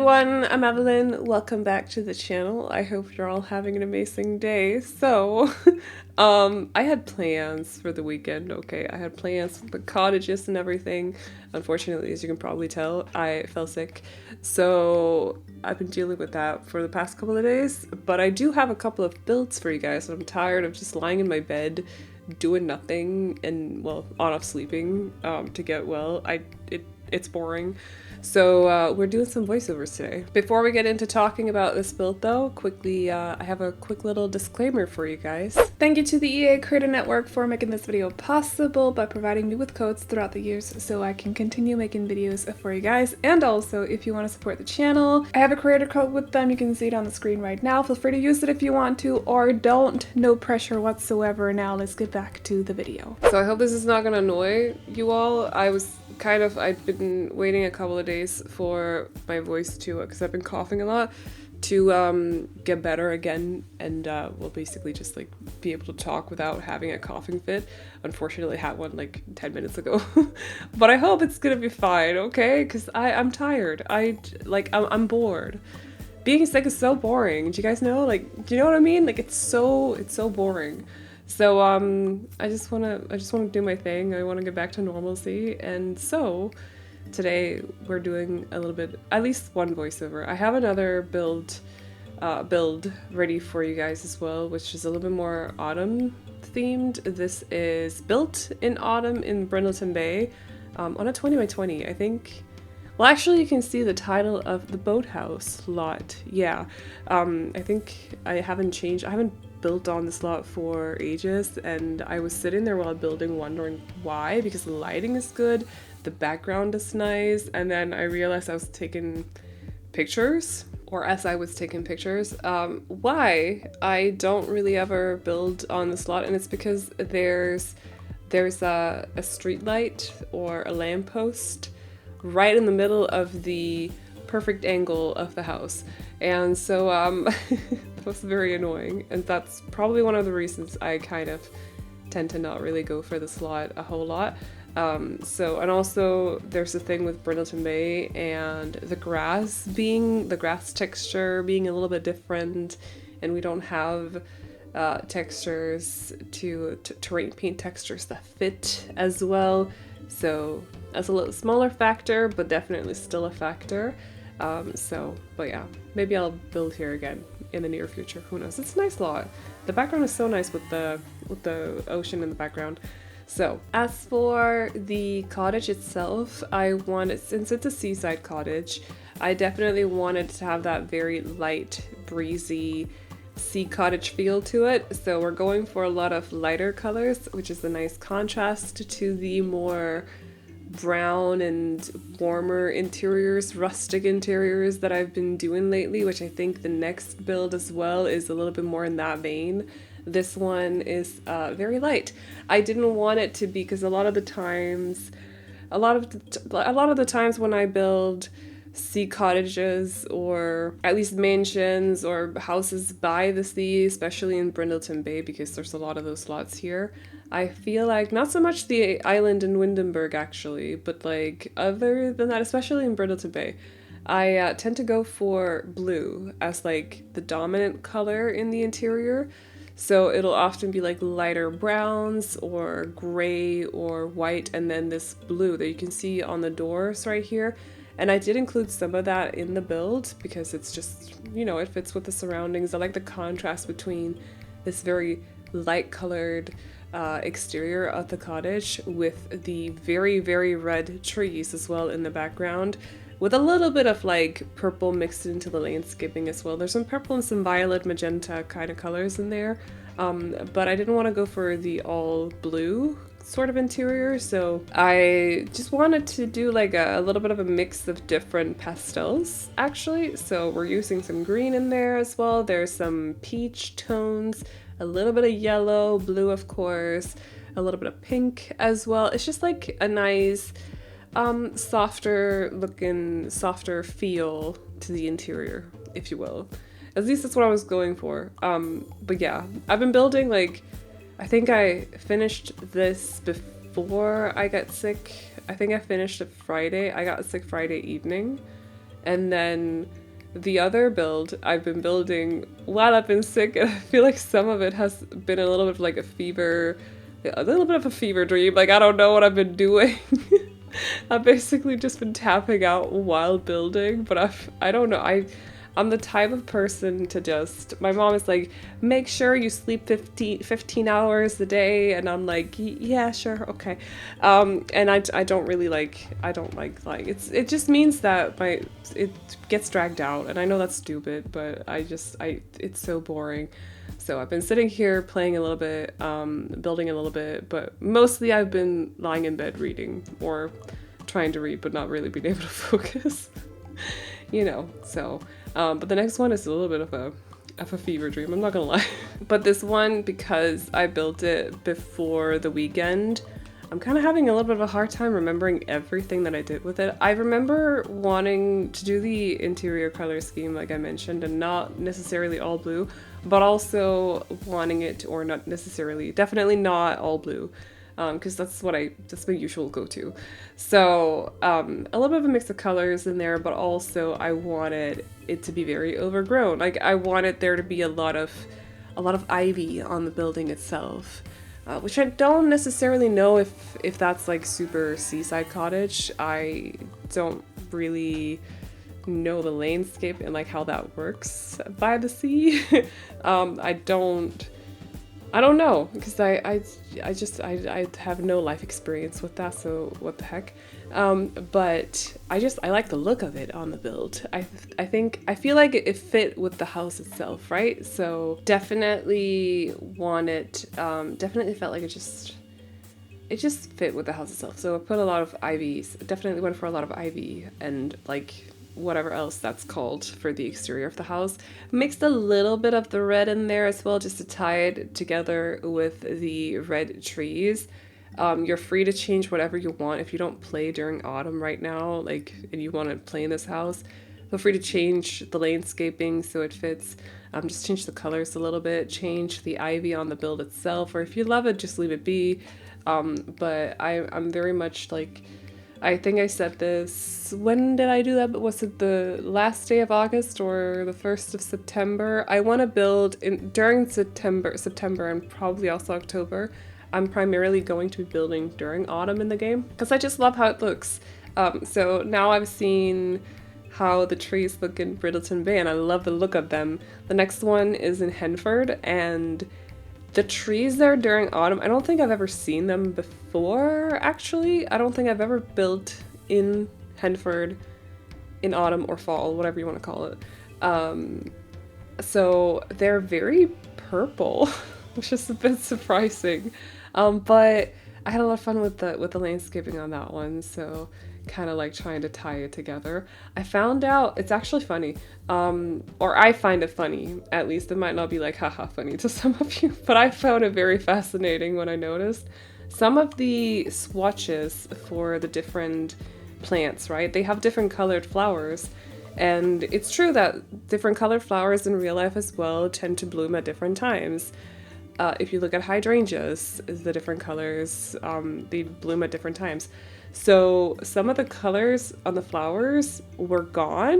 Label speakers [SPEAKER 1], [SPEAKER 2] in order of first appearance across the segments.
[SPEAKER 1] everyone, I'm Aveline. Welcome back to the channel. I hope you're all having an amazing day. So, I had plans for the weekend, okay? I had plans for the cottages and everything. Unfortunately, as you can probably tell, I fell sick. So, I've been dealing with that for the past couple of days. But I do have a couple of builds for you guys. I'm tired of just lying in my bed doing nothing and, well, on-off sleeping to get well. It's boring. So we're doing some voiceovers today. Before we get into talking about this build though, quickly, I have a quick little disclaimer for you guys. Thank you to the EA Creator Network for making this video possible by providing me with codes throughout the years so I can continue making videos for you guys. And also, if you want to support the channel, I have a creator code with them. You can see it on the screen right now. Feel free to use it if you want to, or don't. No pressure whatsoever. Now let's get back to the video. So I hope this is not gonna annoy you all. I'd been waiting a couple of days for my voice to, because I've been coughing a lot, to get better again, and we'll basically just like be able to talk without having a coughing fit. Unfortunately, I had one like 10 minutes ago, but I hope it's gonna be fine, okay? Because I'm tired. I'm bored. Being sick is so boring. Do you guys know? Like, do you know what I mean? Like, it's so boring. So I just wanna do my thing. I wanna get back to normalcy, and so today we're doing a little bit, at least one voiceover. I have another build ready for you guys as well, which is a little bit more autumn themed. This is built in autumn in Brindleton Bay, on a 20 by 20, I think. Well, actually, you can see the title of the boathouse lot. Yeah, I think I haven't built on this lot for ages, and I was sitting there while building wondering why, because the lighting is good, the background is nice, and then I realized I was taking pictures, or as I was taking pictures, why I don't really ever build on this lot, and it's because there's a street light or a lamppost right in the middle of the perfect angle of the house, and so that was very annoying, and that's probably one of the reasons I kind of tend to not really go for this lot a whole lot. And also there's a thing with Brindleton Bay and the grass texture being a little bit different, and we don't have textures to terrain paint textures that fit as well, so that's a little smaller factor, but definitely still a factor. But yeah, maybe I'll build here again in the near future, who knows. It's a nice lot. The background is so nice with the ocean in the background. So as for the cottage itself, since it's a seaside cottage, I definitely wanted to have that very light, breezy sea cottage feel to it. So we're going for a lot of lighter colors, which is a nice contrast to the more brown and warmer interiors, rustic interiors that I've been doing lately, which I think the next build as well is a little bit more in that vein. This one is very light. I didn't want it to be, because a lot of the times when I build sea cottages, or at least mansions or houses by the sea, especially in Brindleton Bay, because there's a lot of those lots here, I feel like, not so much the island in Windenburg actually, but like other than that, especially in Brindleton Bay, I tend to go for blue as like the dominant color in the interior. So it'll often be like lighter browns or gray or white, and then this blue that you can see on the doors right here. And I did include some of that in the build because it's just, you know, it fits with the surroundings. I like the contrast between this very light colored exterior of the cottage with the very, very red trees as well in the background, with a little bit of like purple mixed into the landscaping as well. There's some purple and some violet magenta kind of colors in there, but I didn't want to go for the all blue sort of interior, so I just wanted to do like a little bit of a mix of different pastels actually. So we're using some green in there as well. There's some peach tones, a little bit of yellow, blue of course, a little bit of pink as well. It's just like a nice softer looking, softer feel to the interior, if you will. At least that's what I was going for. But yeah, I've been building, like, I think I finished this before I got sick. I think I finished it Friday. I got sick Friday evening, And then the other build I've been building while I've been sick, and I feel like some of it has been a little bit of like a little bit of a fever dream. Like, I don't know what I've been doing. I've basically just been tapping out while building, but I don't know. I'm the type of person to just, my mom is like, make sure you sleep 15 hours a day. And I'm like, yeah, sure. Okay. And I don't really like, it just means that it gets dragged out. And I know that's stupid, but it's so boring. So I've been sitting here playing a little bit, building a little bit, but mostly I've been lying in bed reading or trying to read, but not really being able to focus, you know, so. But the next one is a little bit of a fever dream, I'm not gonna lie. But this one, because I built it before the weekend, I'm kind of having a little bit of a hard time remembering everything that I did with it. I remember wanting to do the interior color scheme like I mentioned, and not necessarily all blue, but also wanting it, or not necessarily, definitely not all blue. Because that's my usual go-to. So a little bit of a mix of colors in there, but also I wanted it to be very overgrown. Like, I wanted there to be a lot of ivy on the building itself, which I don't necessarily know if that's like super Seaside Cottage. I don't really know the landscape and like how that works by the sea. I don't know, because I have no life experience with that, so what the heck. But I like the look of it on the build. I feel like it fit with the house itself, right? So definitely definitely felt like it just fit with the house itself. So I put a lot of ivies, definitely went for a lot of ivy and like whatever else that's called for the exterior of the house. Mixed a little bit of the red in there as well, just to tie it together with the red trees. You're free to change whatever you want. If you don't play during autumn right now, like, and you want to play in this house, feel free to change the landscaping so it fits. Just change the colors a little bit, change the ivy on the build itself, or if you love it, just leave it be. But I'm very much like, I think I said this, when did I do that? Was it the last day of August or the 1st of September? I want to build during September and probably also October. I'm primarily going to be building during autumn in the game because I just love how it looks. So now I've seen how the trees look in Brindleton Bay and I love the look of them. The next one is in Henford, and the trees there during autumn, I don't think I've ever seen them before, actually. I don't think I've ever built in Henford in autumn or fall, whatever you want to call it. So they're very purple, which is a bit surprising. But I had a lot of fun with the landscaping on that one, so kind of like trying to tie it together. I found out it's actually funny, or I find it funny, at least. It might not be like haha funny to some of you, but I found it very fascinating when I noticed some of the swatches for the different plants, right? They have different colored flowers, and it's true that different colored flowers in real life as well tend to bloom at different times. If you look at hydrangeas, the different colors, they bloom at different times. So some of the colors on the flowers were gone,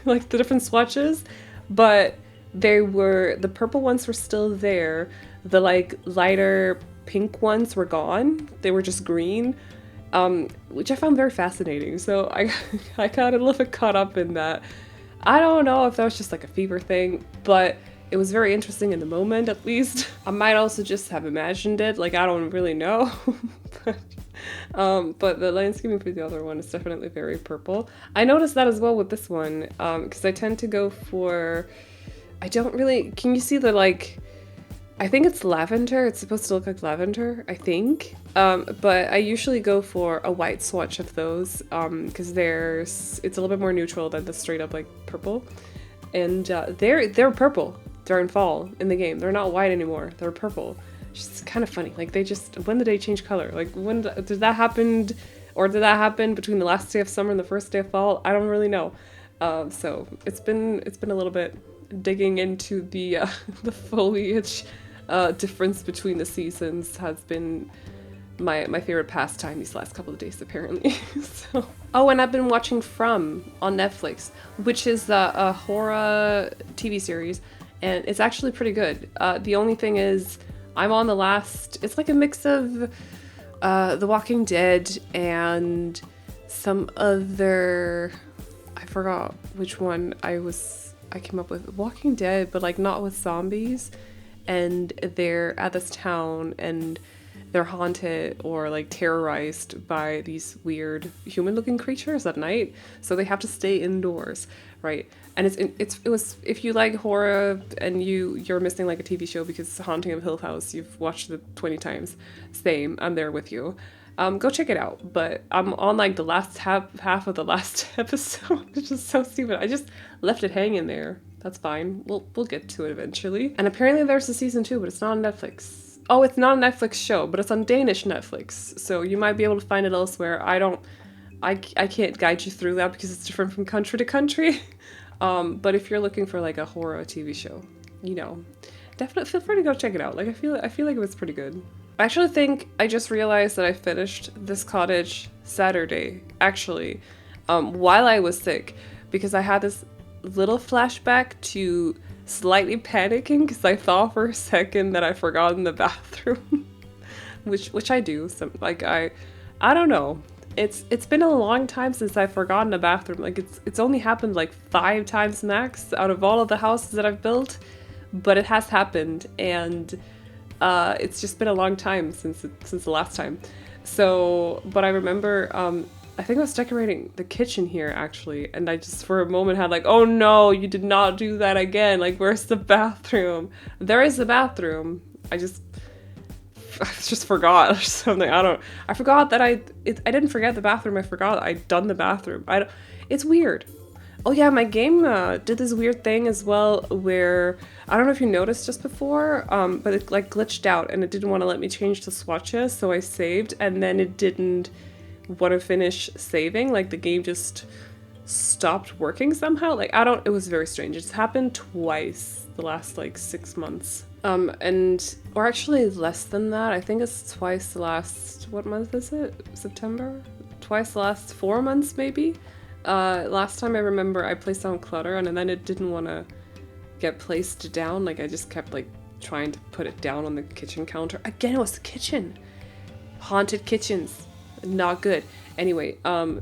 [SPEAKER 1] like the different swatches, but the purple ones were still there. The like lighter pink ones were gone. They were just green, which I found very fascinating. So I got a little bit caught up in that. I don't know if that was just like a fever thing, but it was very interesting in the moment, at least. I might also just have imagined it, like I don't really know. But the landscaping for the other one is definitely very purple. I noticed that as well with this one, because I tend to go for, can you see the like, I think it's lavender. It's supposed to look like lavender, I think. But I usually go for a white swatch of those, because it's a little bit more neutral than the straight up like purple. And they're purple during fall in the game. They're not white anymore. They're purple. It's kind of funny. Like when did they change color? Like when did that happen? Or did that happen between the last day of summer and the first day of fall? I don't really know. So it's been a little bit digging into the foliage difference between the seasons has been my favorite pastime these last couple of days, apparently. So Oh, and I've been watching From on Netflix, which is a horror TV series, and it's actually pretty good. The only thing is, I'm on the last. It's like a mix of The Walking Dead and some other. I forgot which one I came up with. Walking Dead, but like not with zombies, and they're at this town and they're haunted or like terrorized by these weird human-looking creatures at night, so they have to stay indoors, right? And it was, if you like horror and you're missing like a TV show because Haunting of Hill House you've watched it 20 times, same, I'm there with you. Go check it out. But I'm on like the last half of the last episode, which is so stupid. I just left it hanging there. That's fine. We'll get to it eventually. And apparently there's a season 2, but it's not on Netflix. Oh, it's not a Netflix show, but it's on Danish Netflix, so you might be able to find it elsewhere. I can't guide you through that because it's different from country to country. But if you're looking for like a horror TV show, you know, definitely feel free to go check it out. Like I feel like it was pretty good. I actually think I just realized that I finished this cottage Saturday, actually, while I was sick, because I had this little flashback to slightly panicking because I thought for a second that I forgot in the bathroom, which I do. So like I don't know. It's been a long time since I've forgotten a bathroom. Like it's only happened like 5 times max out of all of the houses that I've built, but it has happened, and it's just been a long time since the last time. So, but I remember I think I was decorating the kitchen here actually, and I just for a moment had like, oh no, you did not do that again. Like, where's the bathroom? There is the bathroom. I just forgot or something. I forgot that I didn't forget the bathroom. I forgot I'd done the bathroom. It's weird. Oh yeah, my game did this weird thing as well where, I don't know if you noticed just before, but it like glitched out and it didn't want to let me change the swatches, so I saved and then it didn't want to finish saving. Like the game just stopped working somehow. Like it was very strange. It's happened twice the last like 6 months. Or actually less than that. I think it's twice the last, what month is it? September? Twice the last 4 months maybe. Last time I remember I placed down clutter and then it didn't want to get placed down. Like I just kept like trying to put it down on the kitchen counter. Again, it was the kitchen. Haunted kitchens. Not good. Anyway,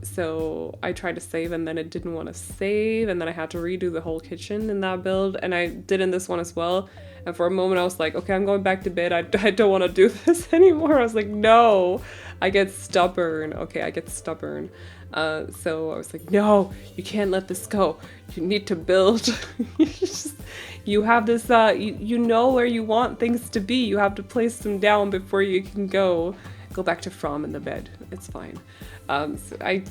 [SPEAKER 1] so I tried to save and then it didn't want to save, and then I had to redo the whole kitchen in that build, and I did in this one as well. And for a moment I was like, okay, I'm going back to bed. I don't want to do this anymore. I was like, no, I get stubborn. Okay, I get stubborn. So I was like, no, you can't let this go. You need to build. You have this, you know where you want things to be. You have to place them down before you can go back to From in the bed. It's fine. So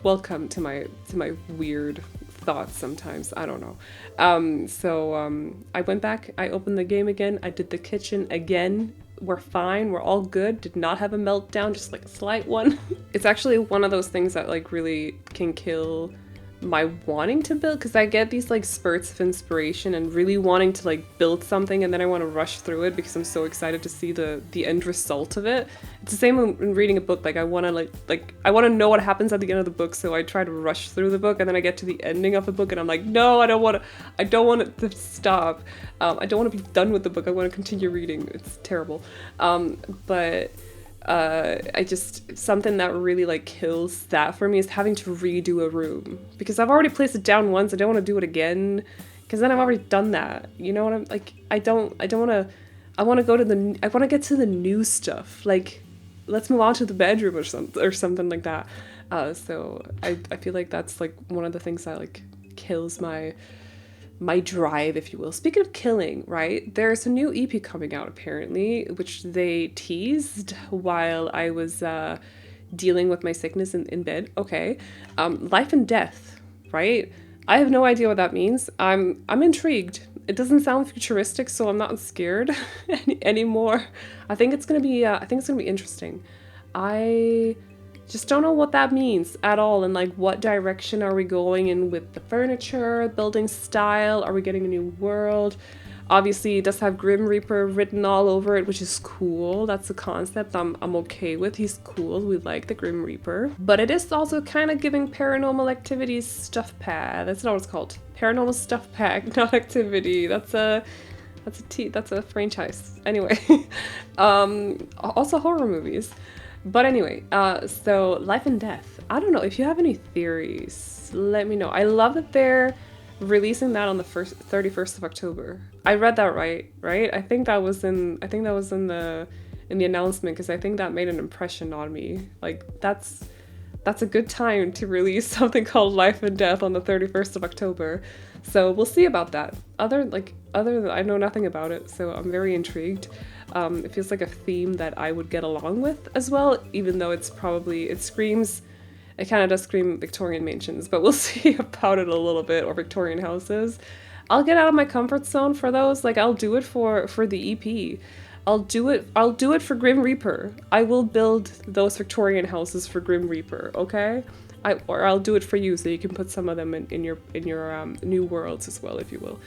[SPEAKER 1] welcome to my weird thoughts sometimes. I don't know. I went back, I opened the game again, I did the kitchen again. We're fine, we're all good. Did not have a meltdown, just like a slight one. It's actually one of those things that like really can kill my wanting to build, because I get these like spurts of inspiration and really wanting to like build something, and then I want to rush through it because I'm so excited to see the end result of it. It's the same when reading a book. Like I want to like I want to know what happens at the end of the book, so I try to rush through the book, and then I get to the ending of the book and I'm like, no, I don't want it to stop. I don't want to be done with the book. I want to continue reading. It's terrible. But I just, something that really like kills that for me is having to redo a room, because I've already placed it down once. I don't want to do it again because then I've already done that. You know what I'm like? I want to get to the new stuff. Like, let's move on to the bedroom or something like that. So I feel like that's like one of the things that like kills my drive, if you will. Speaking of killing, right? There's a new EP coming out apparently, which they teased while I was dealing with my sickness in bed. Okay. Life and Death, right? I have no idea what that means. I'm intrigued. It doesn't sound futuristic, so I'm not scared anymore. I think it's gonna be interesting. I just don't know what that means at all, and like what direction are we going in with the furniture, building style? Are we getting a new world? Obviously, it does have Grim Reaper written all over it, which is cool. That's a concept I'm okay with. He's cool. We like the Grim Reaper. But it is also kind of giving Paranormal Activities stuff pack. That's not what it's called. Paranormal stuff pack, not activity. That's a franchise. Anyway, also horror movies. But anyway, so Life and Death. I don't know if you have any theories. Let me know. I love that they're releasing that on the 31st of October. I read that right? I think that was in the announcement, because I think that made an impression on me. Like that's a good time to release something called Life and Death on the 31st of October. So we'll see about that. Other than I know nothing about it, so I'm very intrigued. It feels like a theme that I would get along with as well, even though it kind of does scream Victorian mansions, but we'll see about it a little bit, or Victorian houses. I'll get out of my comfort zone for those. Like, I'll do it for the EP. I'll do it for Grim Reaper. I will build those Victorian houses for Grim Reaper, okay? Or I'll do it for you, so you can put some of them in your new worlds as well, if you will.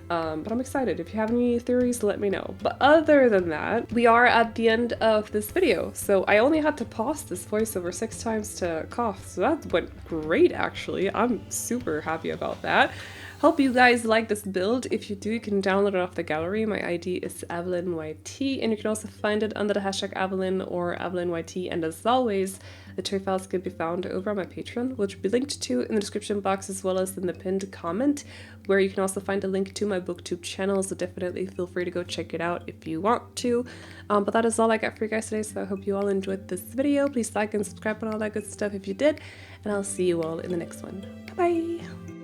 [SPEAKER 1] But I'm excited. If you have any theories, let me know. But other than that, we are at the end of this video. So I only had to pause this voiceover 6 times to cough. So that went great, actually. I'm super happy about that. Hope you guys like this build. If you do, you can download it off the gallery. My ID is AvelineYT, and you can also find it under the hashtag Aveline or AvelineYT. And as always, the toy files can be found over on my Patreon, which will be linked to in the description box as well as in the pinned comment, where you can also find a link to my booktube channel, so definitely feel free to go check it out if you want to. But that is all I got for you guys today, so I hope you all enjoyed this video. Please like and subscribe and all that good stuff if you did, and I'll see you all in the next one. Bye-bye!